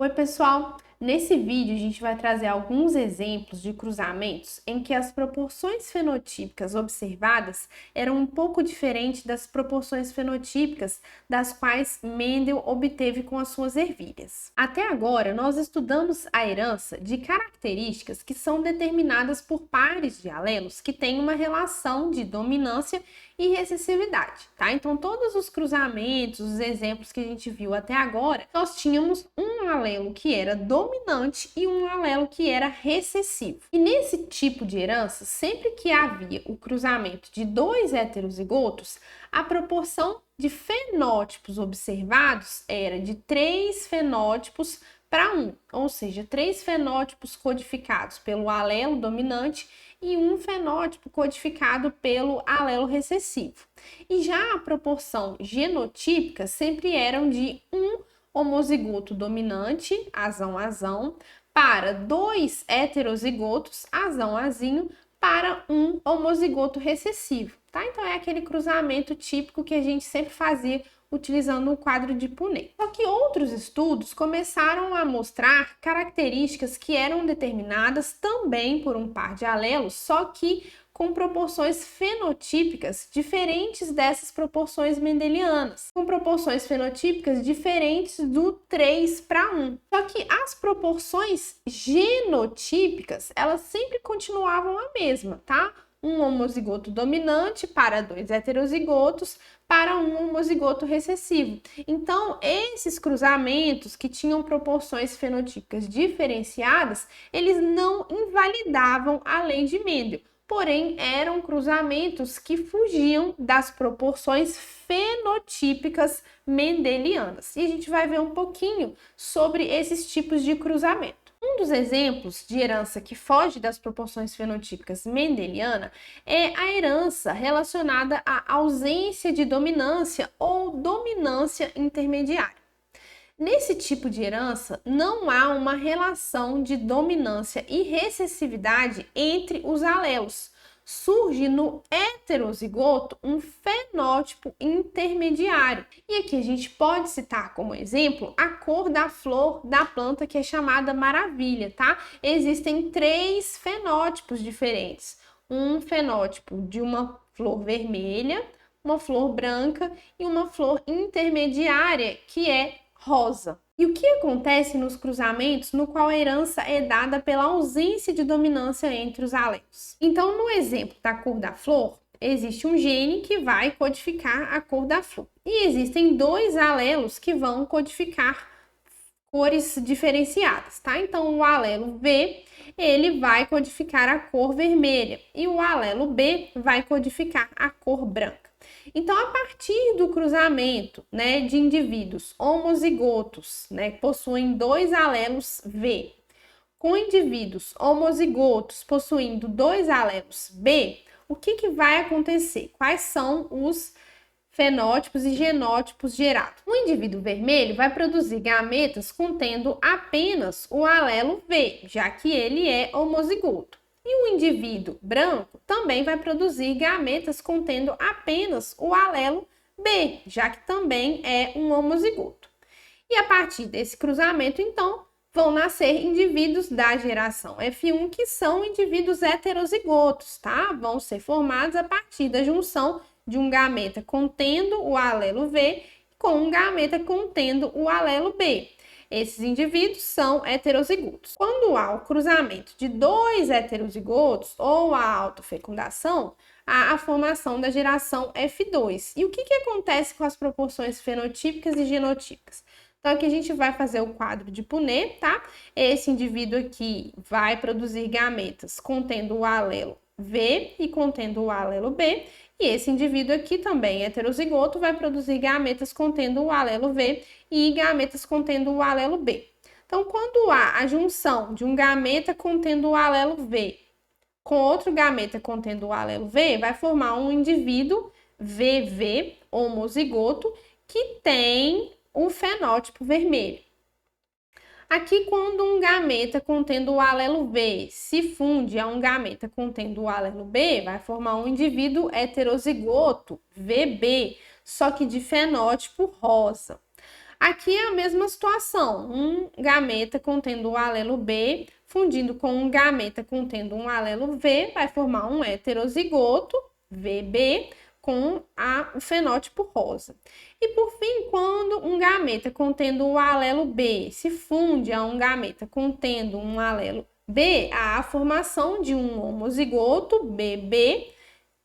Oi, pessoal! Nesse vídeo, a gente vai trazer alguns exemplos de cruzamentos em que as proporções fenotípicas observadas eram um pouco diferentes das proporções fenotípicas das quais Mendel obteve com as suas ervilhas. Até agora, nós estudamos a herança de características que são determinadas por pares de alelos que têm uma relação de dominância e recessividade, tá? Então, todos os cruzamentos, os exemplos que a gente viu até agora, nós tínhamos um alelo que era dominante e um alelo que era recessivo. E nesse tipo de herança, sempre que havia o cruzamento de dois heterozigotos, a proporção de fenótipos observados era de 3 fenótipos para 1, ou seja, 3 fenótipos codificados pelo alelo dominante e um fenótipo codificado pelo alelo recessivo. E já a proporção genotípica sempre eram de um homozigoto dominante, azão, para 2 heterozigotos, azinho, para um homozigoto recessivo, tá? Então é aquele cruzamento típico que a gente sempre fazia utilizando o quadro de Punnett. Só que outros estudos começaram a mostrar características que eram determinadas também por um par de alelos, só que com proporções fenotípicas diferentes dessas proporções mendelianas, com proporções fenotípicas diferentes do 3 para 1. Só que as proporções genotípicas, elas sempre continuavam a mesma, tá? Um homozigoto dominante para 2 heterozigotos para um homozigoto recessivo. Então, esses cruzamentos que tinham proporções fenotípicas diferenciadas, eles não invalidavam a lei de Mendel, porém eram cruzamentos que fugiam das proporções fenotípicas mendelianas. E a gente vai ver um pouquinho sobre esses tipos de cruzamento. Um dos exemplos de herança que foge das proporções fenotípicas mendeliana é a herança relacionada à ausência de dominância ou dominância intermediária. Nesse tipo de herança, não há uma relação de dominância e recessividade entre os alelos. Surge no heterozigoto um fenótipo intermediário. E aqui a gente pode citar como exemplo a cor da flor da planta que é chamada maravilha, tá? Existem 3 fenótipos diferentes. Um fenótipo de uma flor vermelha, uma flor branca e uma flor intermediária que é rosa. E o que acontece nos cruzamentos no qual a herança é dada pela ausência de dominância entre os alelos? Então, no exemplo da cor da flor, existe um gene que vai codificar a cor da flor. E existem 2 alelos que vão codificar cores diferenciadas, tá? Então, o alelo V, ele vai codificar a cor vermelha e o alelo B vai codificar a cor branca. Então, a partir do cruzamento, né, de indivíduos homozigotos, né, que possuem 2 alelos V, com indivíduos homozigotos possuindo 2 alelos B, o que vai acontecer? Quais são os fenótipos e genótipos gerados? O indivíduo vermelho vai produzir gametas contendo apenas o alelo V, já que ele é homozigoto. E o indivíduo branco também vai produzir gametas contendo apenas o alelo B, já que também é um homozigoto. E a partir desse cruzamento, então, vão nascer indivíduos da geração F1 que são indivíduos heterozigotos, tá? Vão ser formados a partir da junção de um gameta contendo o alelo V com um gameta contendo o alelo B. Esses indivíduos são heterozigotos. Quando há o cruzamento de 2 heterozigotos ou a autofecundação, há a formação da geração F2. E o que acontece com as proporções fenotípicas e genotípicas? Então, aqui a gente vai fazer o quadro de Punnett, tá? Esse indivíduo aqui vai produzir gametas contendo o alelo V e contendo o alelo B. E esse indivíduo aqui também heterozigoto vai produzir gametas contendo o alelo V e gametas contendo o alelo B. Então, quando há a junção de um gameta contendo o alelo V com outro gameta contendo o alelo V, vai formar um indivíduo VV homozigoto que tem o fenótipo vermelho. Aqui, quando um gameta contendo o alelo V se funde a um gameta contendo o alelo B, vai formar um indivíduo heterozigoto, VB, só que de fenótipo rosa. Aqui é a mesma situação, um gameta contendo o alelo B, fundindo com um gameta contendo um alelo V, vai formar um heterozigoto, VB, com o fenótipo rosa. E por fim, quando um gameta contendo o alelo B se funde a um gameta contendo um alelo B, há a formação de um homozigoto, BB,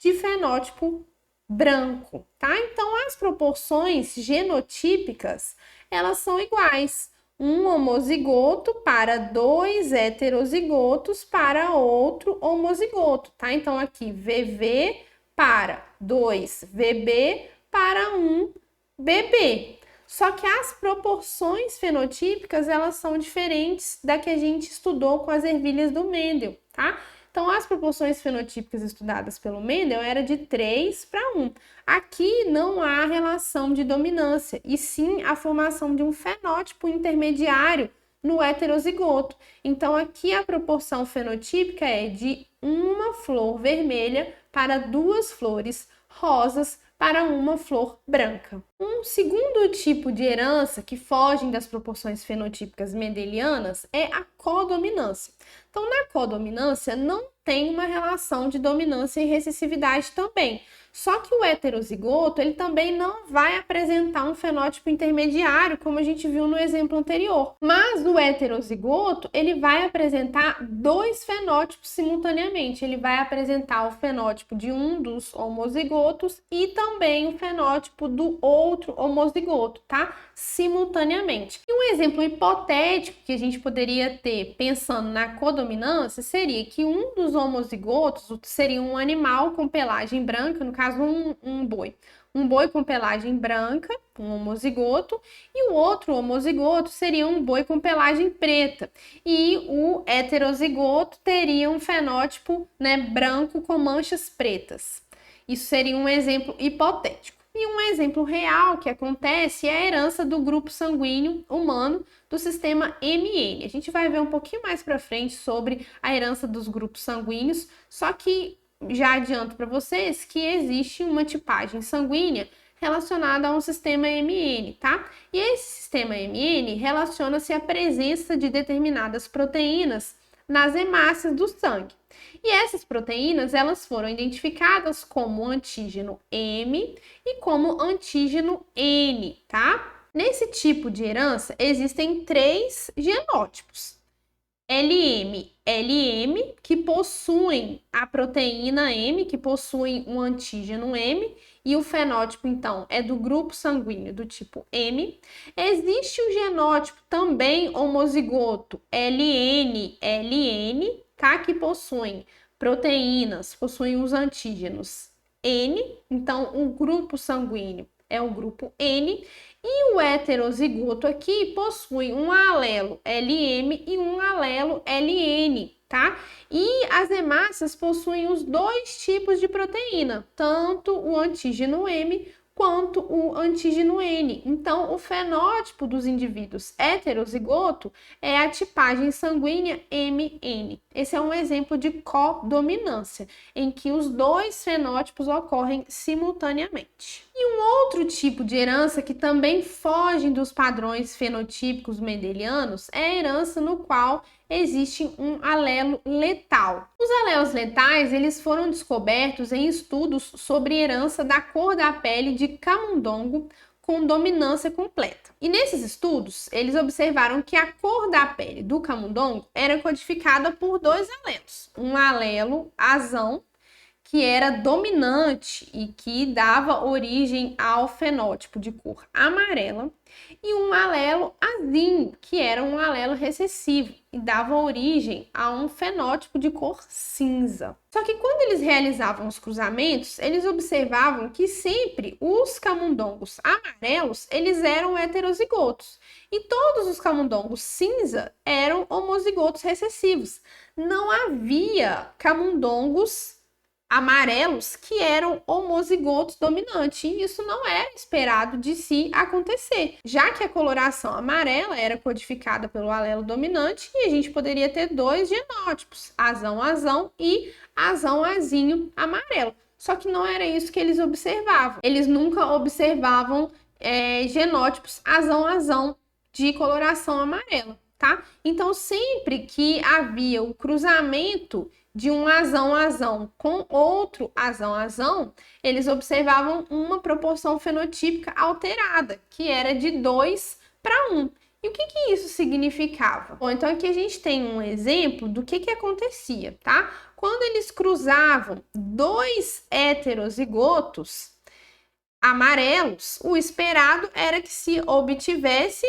de fenótipo branco, tá? Então, as proporções genotípicas, elas são iguais. Um homozigoto para 2 heterozigotos para outro homozigoto, tá? Então, aqui, VV para 2 VB para 1 BB. Só que as proporções fenotípicas, elas são diferentes da que a gente estudou com as ervilhas do Mendel, tá? Então, as proporções fenotípicas estudadas pelo Mendel era de 3 para 1. Aqui não há relação de dominância, e sim a formação de um fenótipo intermediário no heterozigoto. Então, aqui a proporção fenotípica é de uma flor vermelha para 2 flores rosas para uma flor branca. Um segundo tipo de herança que fogem das proporções fenotípicas mendelianas é a codominância. Então, na codominância não tem uma relação de dominância e recessividade também. Só que o heterozigoto, ele também não vai apresentar um fenótipo intermediário, como a gente viu no exemplo anterior. Mas o heterozigoto, ele vai apresentar 2 fenótipos simultaneamente. Ele vai apresentar o fenótipo de um dos homozigotos e também o fenótipo do outro homozigoto, tá? Simultaneamente. E um exemplo hipotético que a gente poderia ter pensando na codominância seria que um dos homozigotos seria um animal com pelagem branca, no caso um boi. Um boi com pelagem branca, um homozigoto, e o outro homozigoto seria um boi com pelagem preta. E o heterozigoto teria um fenótipo, né, branco com manchas pretas. Isso seria um exemplo hipotético. E um exemplo real que acontece é a herança do grupo sanguíneo humano do sistema MN. A gente vai ver um pouquinho mais para frente sobre a herança dos grupos sanguíneos, só que já adianto para vocês que existe uma tipagem sanguínea relacionada a um sistema MN, tá? E esse sistema MN relaciona-se à presença de determinadas proteínas nas hemácias do sangue. E essas proteínas, elas foram identificadas como antígeno M e como antígeno N, tá? Nesse tipo de herança, existem 3 genótipos. LM, LM, que possuem a proteína M, que possuem um antígeno M, e o fenótipo, então, é do grupo sanguíneo do tipo M. Existe o genótipo também homozigoto LN, LN, tá? Que possuem proteínas, possuem os antígenos N, então o grupo sanguíneo é o grupo N, e o heterozigoto aqui possui um alelo LM e um alelo LN, tá? E as hemácias possuem os 2 tipos de proteína, tanto o antígeno M quanto o antígeno N. Então, o fenótipo dos indivíduos heterozigoto é a tipagem sanguínea MN. Esse é um exemplo de codominância, em que os 2 fenótipos ocorrem simultaneamente. E um outro tipo de herança que também foge dos padrões fenotípicos mendelianos é a herança no qual existe um alelo letal. Os alelos letais, eles foram descobertos em estudos sobre herança da cor da pele de camundongo com dominância completa. E nesses estudos, eles observaram que a cor da pele do camundongo era codificada por 2 alelos. Um alelo azão, que era dominante e que dava origem ao fenótipo de cor amarela, e um alelo azinho, que era um alelo recessivo e dava origem a um fenótipo de cor cinza. Só que quando eles realizavam os cruzamentos, eles observavam que sempre os camundongos amarelos, eles eram heterozigotos, e todos os camundongos cinza eram homozigotos recessivos. Não havia camundongos amarelos que eram homozigotos dominantes, e isso não era esperado de se acontecer, já que a coloração amarela era codificada pelo alelo dominante e a gente poderia ter 2 genótipos, azão-azão e azão-azinho amarelo. Só que não era isso que eles observavam. Eles nunca observavam genótipos azão-azão de coloração amarela, tá? Então, sempre que havia o cruzamento de um azão-azão com outro azão-azão, eles observavam uma proporção fenotípica alterada, que era de 2:1. E o que isso significava? Bom, então aqui a gente tem um exemplo do que acontecia, tá? Quando eles cruzavam dois heterozigotos amarelos, o esperado era que se obtivesse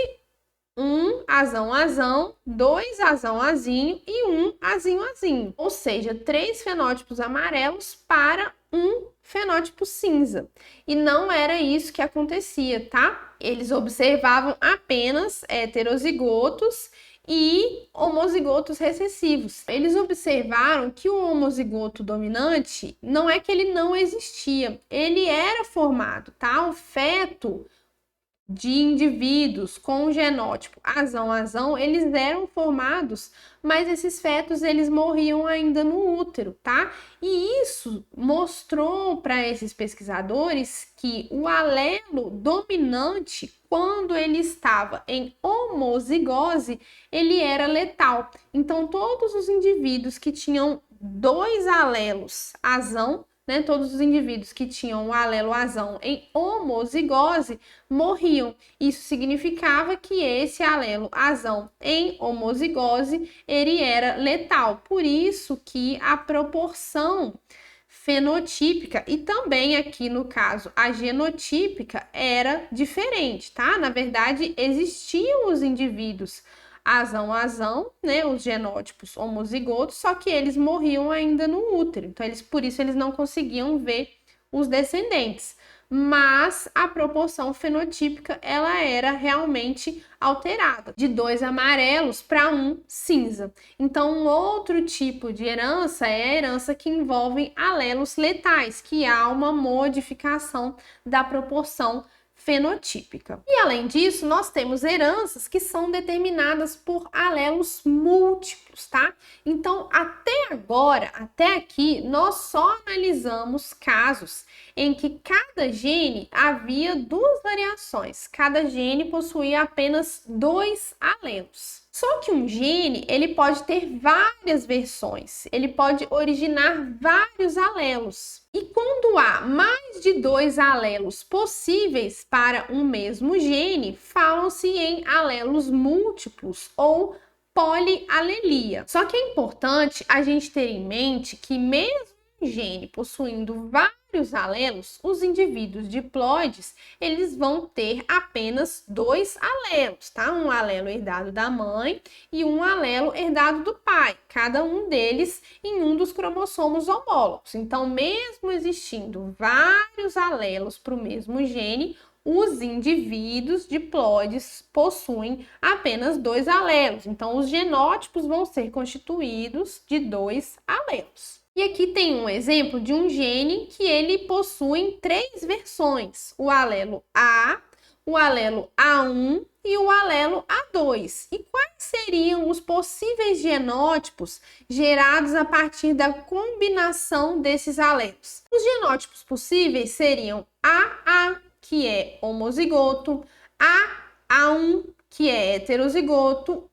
um azão-azão, dois azão-azinho e um azinho-azinho. Ou seja, 3 fenótipos amarelos para um fenótipo cinza. E não era isso que acontecia, tá? Eles observavam apenas heterozigotos e homozigotos recessivos. Eles observaram que o homozigoto dominante não é que ele não existia, ele era formado, tá? O feto de indivíduos com o genótipo azão-azão, eles eram formados, mas esses fetos eles morriam ainda no útero, tá? E isso mostrou para esses pesquisadores que o alelo dominante, quando ele estava em homozigose, ele era letal. Então, todos os indivíduos que tinham 2 alelos azão, todos os indivíduos que tinham o alelo azão em homozigose morriam. Isso significava que esse alelo azão em homozigose ele era letal. Por isso que a proporção fenotípica e também aqui no caso a genotípica era diferente, tá? Na verdade, existiam os indivíduos azão-azão, os genótipos homozigotos, só que eles morriam ainda no útero. Então, por isso eles não conseguiam ver os descendentes. Mas a proporção fenotípica, ela era realmente alterada, de 2 amarelos para 1 cinza. Então, um outro tipo de herança é a herança que envolve alelos letais, que há uma modificação da proporção fenotípica. E além disso, nós temos heranças que são determinadas por alelos múltiplos, tá? Então, até agora, até aqui, nós só analisamos casos em que cada gene havia 2 variações, cada gene possuía apenas 2 alelos. Só que um gene, ele pode ter várias versões, ele pode originar vários alelos. E quando há mais de 2 alelos possíveis para um mesmo gene, falam-se em alelos múltiplos ou polialelia. Só que é importante a gente ter em mente que mesmo um gene possuindo vários alelos, os indivíduos diploides, eles vão ter apenas 2 alelos, tá? Um alelo herdado da mãe e um alelo herdado do pai, cada um deles em um dos cromossomos homólogos. Então, mesmo existindo vários alelos para o mesmo gene, os indivíduos diploides possuem apenas 2 alelos. Então, os genótipos vão ser constituídos de 2 alelos. E aqui tem um exemplo de um gene que ele possui 3 versões: o alelo A, o alelo A1 e o alelo A2. E quais seriam os possíveis genótipos gerados a partir da combinação desses alelos? Os genótipos possíveis seriam AA, que é homozigoto, A1, que é heterozigoto,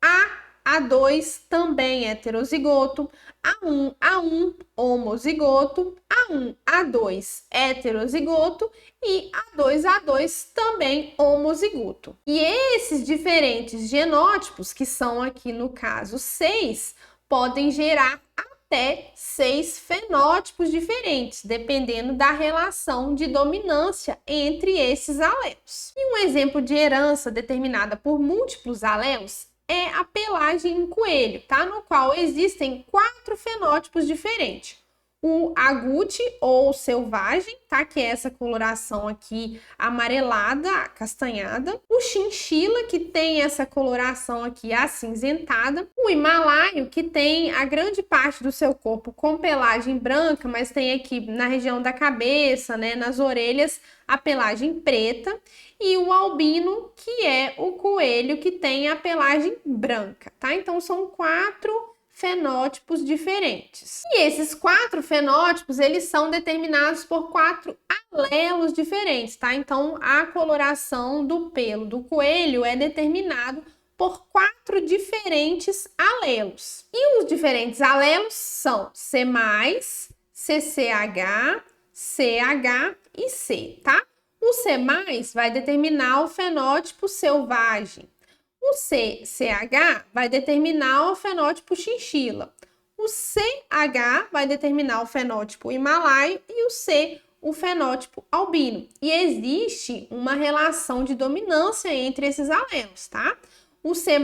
A2 também é heterozigoto, A1 homozigoto, A1, A2 heterozigoto e A2 também homozigoto. E esses diferentes genótipos, que são aqui no caso 6, podem gerar até 6 fenótipos diferentes, dependendo da relação de dominância entre esses alelos. E um exemplo de herança determinada por múltiplos alelos é a pelagem em coelho, tá? No qual existem 4 fenótipos diferentes. O agouti ou selvagem, tá? Que é essa coloração aqui amarelada, acastanhada. O chinchila, que tem essa coloração aqui acinzentada. O himalaio, que tem a grande parte do seu corpo com pelagem branca, mas tem aqui na região da cabeça, nas orelhas, a pelagem preta. E o albino, que é o coelho que tem a pelagem branca, tá? Então, são 4 fenótipos diferentes. E esses 4 fenótipos, eles são determinados por 4 alelos diferentes, tá? Então, a coloração do pelo do coelho é determinado por 4 diferentes alelos. E os diferentes alelos são C+, CCH, CH e C, tá? O C+, vai determinar o fenótipo selvagem. O CCH vai determinar o fenótipo chinchila. O CH vai determinar o fenótipo himalaio e o C, o fenótipo albino. E existe uma relação de dominância entre esses alelos, tá? O C+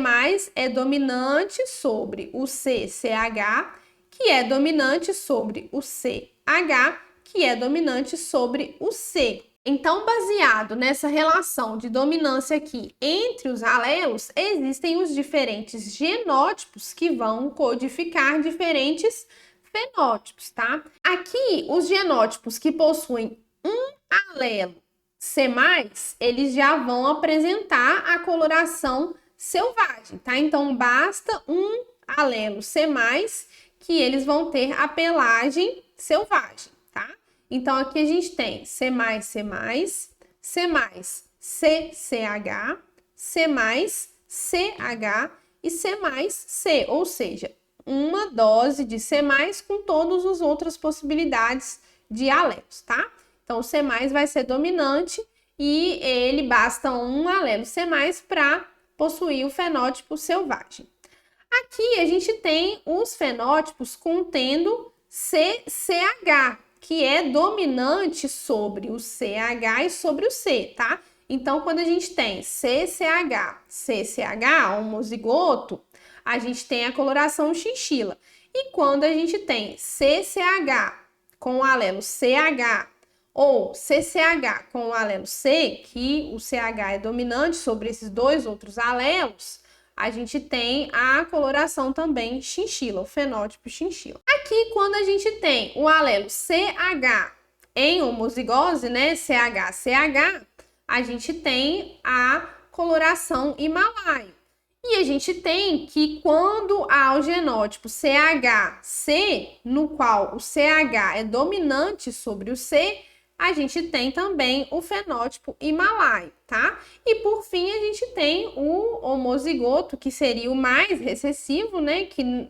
é dominante sobre o CCH, que é dominante sobre o CH, que é dominante sobre o C. Então, baseado nessa relação de dominância aqui entre os alelos, existem os diferentes genótipos que vão codificar diferentes fenótipos, tá? Aqui, os genótipos que possuem um alelo C+, eles já vão apresentar a coloração selvagem, tá? Então, basta um alelo C+, que eles vão ter a pelagem selvagem, tá? Então, aqui a gente tem C+, C+, C+, CCH, C+, CH e C+, C, ou seja, uma dose de C+, com todas as outras possibilidades de alelos, tá? Então, o C+, vai ser dominante e ele basta um alelo C+, para possuir o fenótipo selvagem. Aqui a gente tem os fenótipos contendo CCH, que é dominante sobre o CH e sobre o C, tá? Então, quando a gente tem CCH, CCH, homozigoto, a gente tem a coloração chinchila. E quando a gente tem CCH com o alelo CH ou CCH com o alelo C, que o CH é dominante sobre esses dois outros alelos, a gente tem a coloração também chinchila, o fenótipo chinchila. Aqui, quando a gente tem o alelo CH em homozigose, né, CH, a gente tem a coloração himalaio. E a gente tem que quando há o genótipo CHC, no qual o CH é dominante sobre o C, a gente tem também o fenótipo himalaio, tá? E por fim, a gente tem o homozigoto, que seria o mais recessivo, né? Que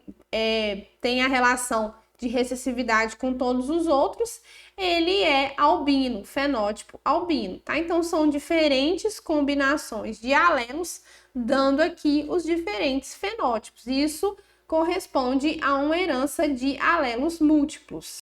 tem a relação de recessividade com todos os outros. Ele é albino, fenótipo albino, tá? Então, são diferentes combinações de alelos, dando aqui os diferentes fenótipos. Isso corresponde a uma herança de alelos múltiplos.